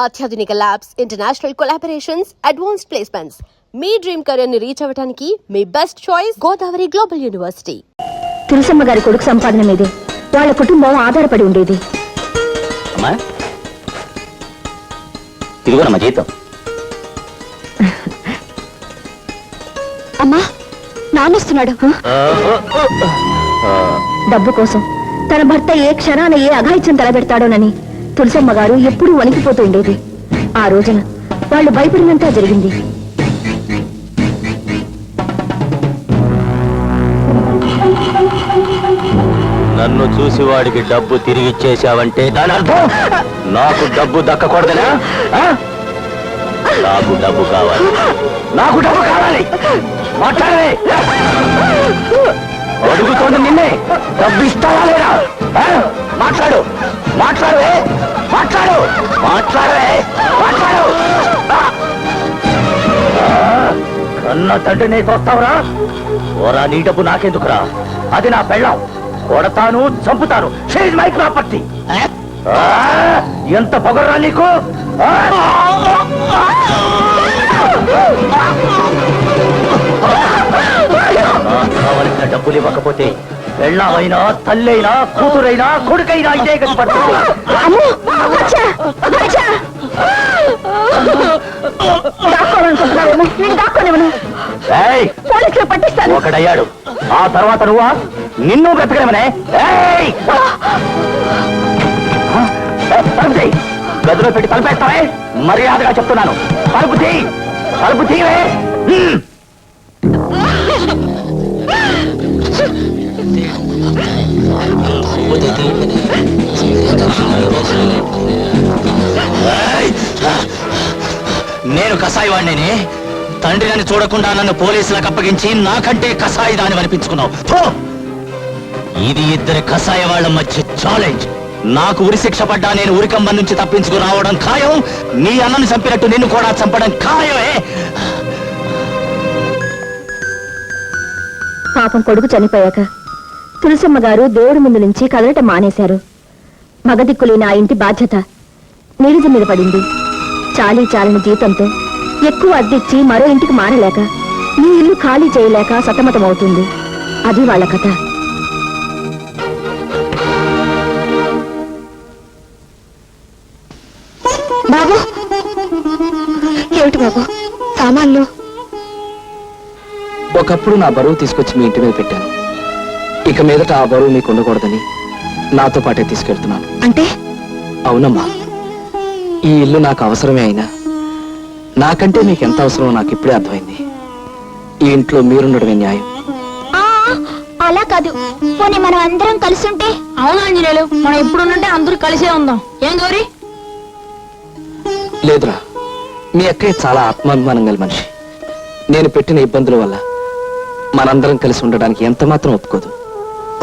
అత్యాధునిక labs, international collaborations, advanced placements. మీ dream career ని రీచ్ అవ్వడానికి మీ best choice Godavari global university. Tulasamma గారి కొడుకు సంపాదన మీదే వాళ్ళ కుటుంబం ఆధారపడి ఉండేది. అమ్మా ఇదిగోనమ్మా జీతం. అమ్మా నాన్నొస్తున్నాడు. డబ్బు కోసం తన భర్త ఏ క్షణాన ఏ అఘాయిత్యం తలబెడతాడోనని తులసమ్మ గారు ఎప్పుడూ వణికిపోతూ ఉండేది. ఆ రోజున వాళ్ళు భయపడినంతా జరిగింది. నన్ను చూసి వాడికి డబ్బు తిరిగి ఇచ్చేసావంటే దాని అర్థం నాకు డబ్బు దక్కకూడదనా? నాకు డబ్బు కావాలి, నాకు డబ్బు కావాలి. మాట్లాడవే, అడుగుతోంది నిన్నే. డబ్బు ఇస్తావా లేదా? మాట్లాడు, మాట్లాడవే, మాట్లాడు, మాట్లాడవే, మాట్లాడు. కన్న తండ్రినే తోస్తావురా? ఓరా, నీ డబ్బు నాకెందుకురా? అది నా పెళ్ళం. కొడతాను, చంపుతాను. She's my property. ఎంత పొగరా నీకు? కావలసిన డబ్బులు ఇవ్వకపోతే పెళ్ళామైనా, తల్లైనా, కూతురైనా, కొడుకైనా ఇదే గతి పడుతుంది. ఒకడయ్యాడు, ఆ తర్వాత నువ్వా? నిన్ను బ్రతకడమనే. గదిలో పెట్టి తలుపేస్తావే? మర్యాదగా చెప్తున్నాను, తలుపు తీ, తలుపు తీవే. నేను కసాయి వాడిని. తండ్రి నన్ను చూడకుండా నన్ను పోలీసులకు అప్పగించి నాకంటే కసాయి దాన్ని అనిపించుకున్నావు. ఇది ఇద్దరి కసాయ వాళ్ళ మధ్య ఛాలెంజ్. నాకు ఉరి శిక్ష పడ్డా నేను ఉరికంబం నుంచి తప్పించుకు రావడం ఖాయం. నీ అన్నను చంపినట్టు నిన్ను కూడా చంపడం ఖాయమే. పాపం కొడుకు చనిపోయాక తులసమ్మ గారు దేవుడి ముందు నుంచి కదలటం మానేశారు. మగదిక్కులేని ఆ ఇంటి బాధ్యత నీరజ మీద పడింది. చాలీ చాలని జీతంతో ఎక్కువ అద్దెచ్చి మరో ఇంటికి మారలేక ఈ ఇల్లు ఖాళీ చేయలేక సతమతమవుతుంది. అది వాళ్ళ కథ. బాబు, ఏమిటి బాబు సామాన్లు? ఒకప్పుడు నా బరువు తీసుకొచ్చి మీ ఇంటి మీద పెట్టాను. ఇక మీదట ఆ బరువు మీకు ఉండకూడదని నాతో పాటే తీసుకెళ్తున్నాను. అంటే? అవునమ్మా, ఈ ఇల్లు నాకు అవసరమే అయినా నాకంటే మీకు ఎంత అవసరమో నాకు ఇప్పుడే అర్థమైంది. ఈ ఇంట్లో మీరుండడమే న్యాయం. అలా కాదు, పోనీ మనం అందరం కలిసి ఉంటే? అవును ఆంజనేయులు, మనం ఎప్పుడున్నంటే అందరూ కలిసే ఉందాం. ఏం గౌరీ? లేదురా, మీ అక్కయ్య చాలా ఆత్మాభిమానం గల మనిషి. నేను పెట్టిన ఇబ్బందుల వల్ల మనందరం కలిసి ఉండడానికి ఎంత మాత్రం ఒప్పుకోదు.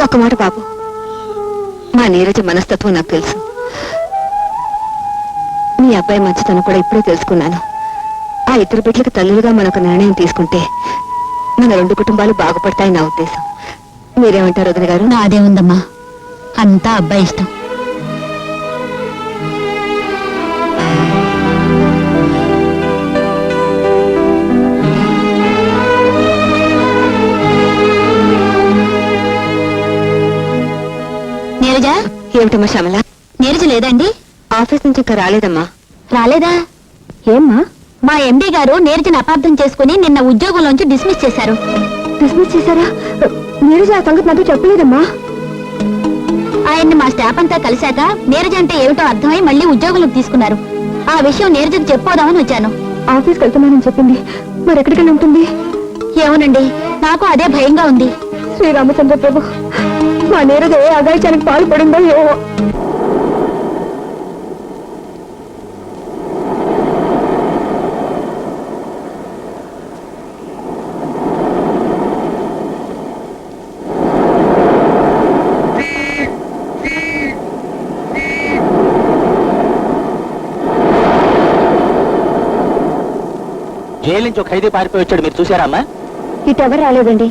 ఒక మాట బాబు, మా నీరజ మనస్తత్వం నాకు తెలుసు. మీ అబ్బాయి మంచితనం కూడా ఇప్పుడే తెలుసుకున్నాను. ఆ ఇద్దరు బిడ్డలకు తల్లులుగా మనొక నిర్ణయం తీసుకుంటే మన రెండు కుటుంబాలు బాగుపడతాయి నా ఉద్దేశం. మీరేమంటారు వదిన గారు? నాదే ఉందమ్మా, అంతా అబ్బాయి ఇష్టం. నీరజ? ఏమిటమ్మా శ్యామల? నీరజ లేదండి? ఆఫీస్ నుంచి ఇంకా రాలేదమ్మా. రాలేదా? ఏమ్మా? మా ఎండీ గారు నీరజను అపార్థం చేసుకుని నిన్న ఉద్యోగంలోంచి డిస్మిస్ చేశారు. డిస్మిస్ చేశారా? నీరజ ఆ సంగతి నాతో చెప్పలేదమ్మా. ఆయన్ని మా స్టాఫ్ అంతా కలిశాక నీరజ అంటే ఏమిటో అర్థమై మళ్ళీ ఉద్యోగంలోకి తీసుకున్నారు. ఆ విషయం నీరజకు చెప్పోదామని వచ్చాను. ఆఫీస్కి వెళ్తున్నానని చెప్పింది, మరి ఎక్కడికైనా ఉంటుంది? ఏమోనండి, నాకు అదే భయంగా ఉంది. శ్రీరామచంద్ర ప్రభు, మా నీరజ ఏ అగాయిత్యానికి పాల్పడిందో ఏమో. జైలు నుంచి ఒక ఖైదీ పారిపోయి వచ్చాడు, మీరు చూసారమ్మా? ఇటెవరు రాలేదండి.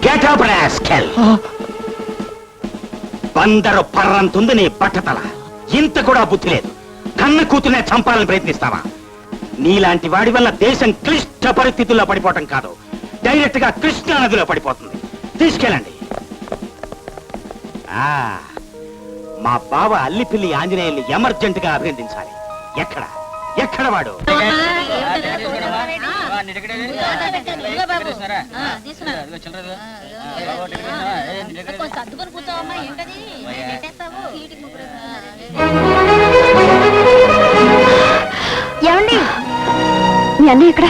Get up, rascal! బందరు పర్రంతుంది నీ పట్టతల. ఇంత కూడా బుద్ధి లేదు. కన్న కూతునే చంపాలని ప్రయత్నిస్తావా? నీలాంటి వాడి వల్ల దేశం క్లిష్ట పరిస్థితుల్లో పడిపోవటం కాదు, డైరెక్ట్ గా కృష్ణా నదిలో పడిపోతుంది. తీసుకెళ్ళండి. మా బావ అల్లిపిల్లి ఆంజనేయుల్ని ఎమర్జెంట్ గా అభినందించాలి. ఎక్కడ ఎక్కడ వాడు? ఏమండి మీ అన్నయ్య ఇక్కడ?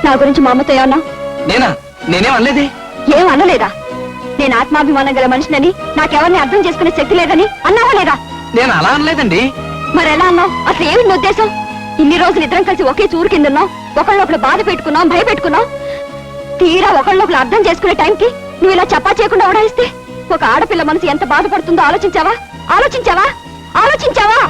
నా గురించి మా అమ్మతో ఏమన్నా? నేనేం అనలేదే. ఏం అనలేదా? నేను ఆత్మాభిమానం గల మనిషినని, నాకెవరిని అర్థం చేసుకునే శక్తి లేదని అన్నావా లేదా? నేను అలా అనలేదండి. మరి ఎలా అన్నావు? అసలు ఏమి నీ ఉద్దేశం? ఇన్ని రోజులు ఇద్దరం కలిసి ఒకే చూరు కిందన్నాం, ఒకళ్ళొకళ్ళు బాధ పెట్టుకున్నాం, భయపెట్టుకున్నాం. తీరా ఒకళ్ళొకళ్ళు అర్థం చేసుకునే టైంకి నువ్వు ఇలా చప్పా చేయకుండా ఓడాయిస్తే ఒక ఆడపిల్ల మనసు ఎంత బాధపడుతుందో ఆలోచించావా? ఆలోచించావా? ఆలోచించావా?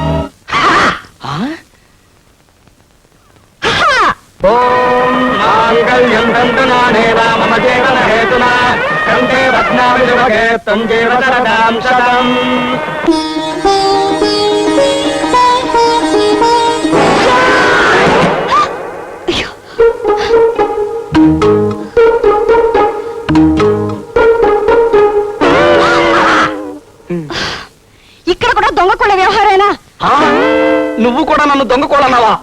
ఇక్కడ కూడా దొంగ కూడా వ్యవహారేనా? నువ్వు కూడా నన్ను దొంగ కూడా అన్నావా?